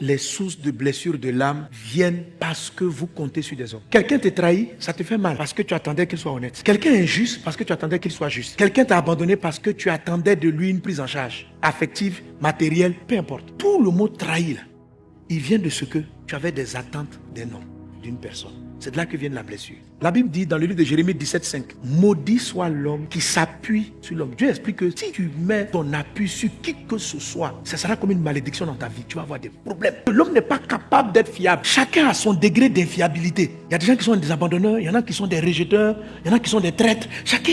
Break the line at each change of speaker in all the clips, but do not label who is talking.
les sources de blessures de l'âme viennent parce que vous comptez sur des hommes. Quelqu'un te trahit, ça te fait mal parce que tu attendais qu'il soit honnête. Quelqu'un est injuste parce que tu attendais qu'il soit juste. Quelqu'un t'a abandonné parce que tu attendais de lui une prise en charge affective, matérielle, peu importe. Tout le mot trahi là, il vient de ce que tu avais des attentes d'un homme, d'une personne. C'est de là que vient la blessure. La Bible dit dans le livre de Jérémie 17,5, maudit soit l'homme qui s'appuie sur l'homme. Dieu explique que si tu mets ton appui sur qui que ce soit, ça sera comme une malédiction dans ta vie. Tu vas avoir des problèmes. L'homme n'est pas capable d'être fiable. Chacun a son degré d'infiabilité. Il y a des gens qui sont des abandonneurs, il y en a qui sont des rejeteurs, il y en a qui sont des traîtres. Chacun.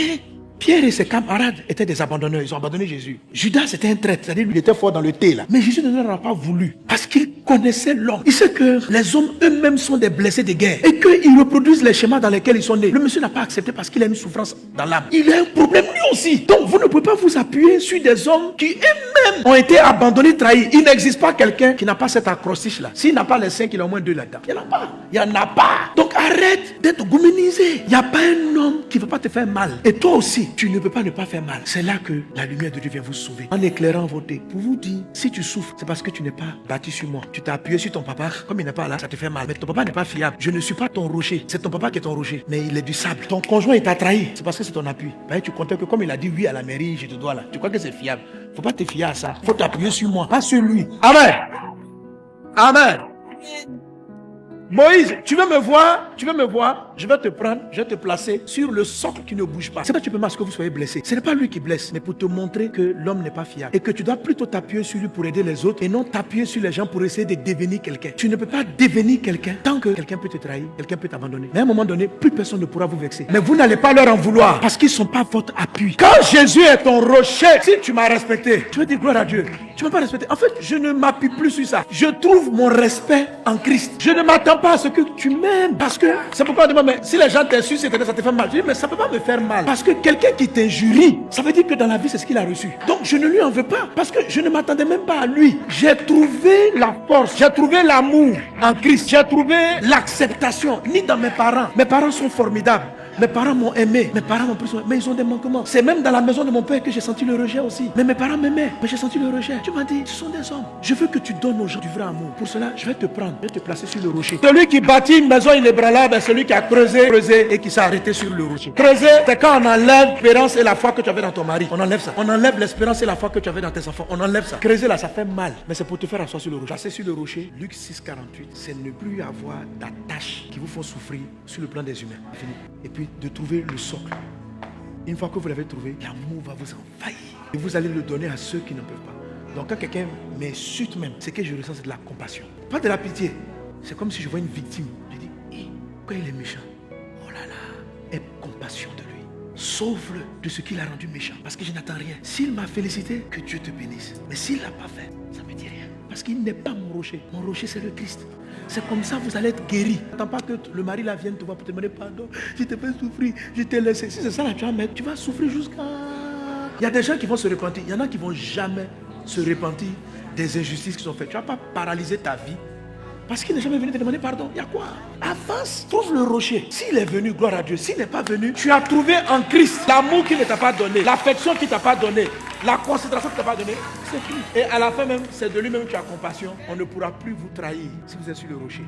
Pierre et ses camarades étaient des abandonneurs, ils ont abandonné Jésus. Judas était un traître, c'est-à-dire lui il était fort dans le thé là. Mais Jésus ne leur a pas voulu parce qu'il connaissait l'homme. Il sait que les hommes eux-mêmes sont des blessés de guerre et qu'ils reproduisent les schémas dans lesquels ils sont nés. Le monsieur n'a pas accepté parce qu'il a une souffrance dans l'âme. Il a un problème lui aussi. Donc vous ne pouvez pas vous appuyer sur des hommes qui eux-mêmes ont été abandonnés, trahis. Il n'existe pas quelqu'un qui n'a pas cet acrostiche là. S'il n'a pas les 5, il a au moins 2 là-dedans. Il n'y en a pas. Il n'y en a pas. Donc arrête d'être gouménisé. Il n'y a pas un homme qui ne va pas te faire mal. Et toi aussi, tu ne peux pas ne pas faire mal. C'est là que la lumière de Dieu vient vous sauver. En éclairant vos dés. Pour vous dire, si tu souffres, c'est parce que tu n'es pas bâti sur moi. Tu t'es appuyé sur ton papa. Comme il n'est pas là, ça te fait mal. Mais ton papa n'est pas fiable. Je ne suis pas ton rocher. C'est ton papa qui est ton rocher. Mais il est du sable. Ton conjoint, il t'a trahi. C'est parce que c'est ton appui. Ben, tu comptais que comme il a dit oui à la mairie, je te dois là. Tu crois que c'est fiable. Faut pas te fier à ça. Faut t'appuyer sur moi, pas sur lui. Amen. Amen. Moïse, tu veux me voir, je vais te prendre, je vais te placer sur le socle qui ne bouge pas. C'est pas que tu peux masquer que vous soyez blessé. Ce n'est pas lui qui blesse, mais pour te montrer que l'homme n'est pas fiable. Et que tu dois plutôt t'appuyer sur lui pour aider les autres et non t'appuyer sur les gens pour essayer de devenir quelqu'un. Tu ne peux pas devenir quelqu'un tant que quelqu'un peut te trahir, quelqu'un peut t'abandonner. Mais à un moment donné, plus personne ne pourra vous vexer. Mais vous n'allez pas leur en vouloir parce qu'ils ne sont pas votre appui. Quand Jésus est ton rocher, si tu m'as respecté, tu veux dire gloire à Dieu. Tu ne m'as pas respecté. En fait, je ne m'appuie plus sur ça. Je trouve mon respect en Christ. Je ne m'attends pas à ce que tu m'aimes. Parce que c'est pourquoi on demande, mais si les gens t'insultent, ça te fait mal. Je dis, mais ça ne peut pas me faire mal. Parce que quelqu'un qui t'injurie, ça veut dire que dans la vie, c'est ce qu'il a reçu. Donc je ne lui en veux pas. Parce que je ne m'attendais même pas à lui. J'ai trouvé la force. J'ai trouvé l'amour en Christ. J'ai trouvé l'acceptation. Ni dans mes parents. Mes parents sont formidables. Mes parents m'ont aimé, mes parents m'ont pris soin, mais ils ont des manquements. C'est même dans la maison de mon père que j'ai senti le rejet aussi. Mais mes parents m'aimaient, mais j'ai senti le rejet. Tu m'as dit, ce sont des hommes. Je veux que tu donnes aux gens du vrai amour. Pour cela, je vais te prendre, je vais te placer sur le rocher. Celui qui bâtit une maison inébranlable est celui qui a creusé et qui s'est arrêté sur le rocher. Creuser, c'est quand on enlève l'espérance et la foi que tu avais dans ton mari. On enlève ça. On enlève l'espérance et la foi que tu avais dans tes enfants. On enlève ça. Creuser là, ça fait mal, mais c'est pour te faire asseoir sur le rocher. Passer sur le rocher, Luc 6,48, c'est ne plus avoir d'attaches qui vous font souffrir sur le plan des humains. Fini. Et puis de trouver le socle. Une fois que vous l'avez trouvé, l'amour va vous envahir. Et vous allez le donner à ceux qui ne peuvent pas. Donc quand quelqu'un m'insulte même, ce que je ressens, c'est de la compassion. Pas de la pitié. C'est comme si je vois une victime. Je dis, quand il est méchant, oh là là, aie compassion de lui. Sauve-le de ce qu'il a rendu méchant. Parce que je n'attends rien. S'il m'a félicité, que Dieu te bénisse. Mais s'il ne l'a pas fait, ça ne me dit rien. Parce qu'il n'est pas mon rocher. Mon rocher, c'est le Christ. C'est comme ça que vous allez être guéri. N'attends pas que le mari là vienne te voir pour te demander pardon. Je t'ai fait souffrir, je t'ai laissé. Si c'est ça là, tu vas souffrir jusqu'à... Il y a des gens qui vont se repentir. Il y en a qui ne vont jamais se repentir des injustices qui sont faites. Tu ne vas pas paralyser ta vie parce qu'il n'est jamais venu te demander pardon. Il y a quoi? Avance, trouve le rocher. S'il est venu, gloire à Dieu. S'il n'est pas venu, tu as trouvé en Christ l'amour qu'il ne t'a pas donné, l'affection qu'il ne t'a pas donné, la considération qu'il ne t'a pas donné. C'est fini. Et à la fin même, c'est de lui-même que tu as compassion. On ne pourra plus vous trahir si vous êtes sur le rocher.